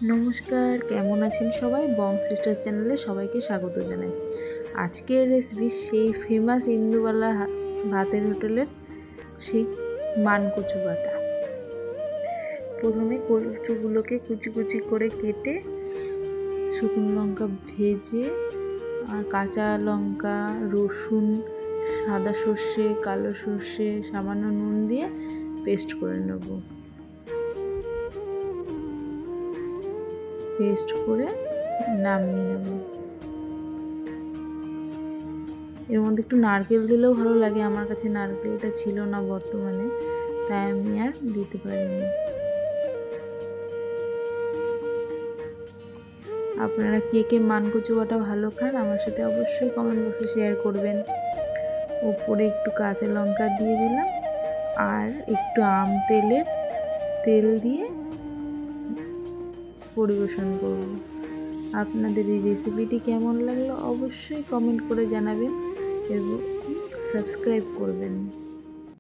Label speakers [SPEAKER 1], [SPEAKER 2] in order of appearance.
[SPEAKER 1] নমস্কার, কেমন আছেন সবাই? বং সিস্টার চ্যানেলে সবাইকে স্বাগত জানাই। আজকের রেসিপি সেই ফেমাস ইন্দুবালা ভাতের হোটেলের সেই মানকচু বাটা। প্রথমে কচুগুলোকে কুচি কুচি করে কেটে শুকনো লঙ্কা ভেজে আর কাঁচা লঙ্কা, রসুন, সাদা সর্ষে, কালো সর্ষে, সামান্য নুন দিয়ে পেস্ট করে নেব। পেস্ট করে নামিয়ে নেব। এর মধ্যে একটু নারকেল দিলেও ভালো লাগে, আমার কাছে নারকেলটা ছিল না বর্তমানে, তাই আমি আর দিতে পারিনি। আপনারা কে কে মানকচু বাটা ভালো খান আমার সাথে অবশ্যই কমেন্ট বক্সে শেয়ার করবেন। উপরে একটু কাঁচা লঙ্কা দিয়ে দিলাম আর একটু তেল দিয়ে পরিবেশন করব। আপনাদের এই রেসিপিটি কেমন লাগলো অবশ্যই কমেন্ট করে জানাবেন এবং সাবস্ক্রাইব করবেন।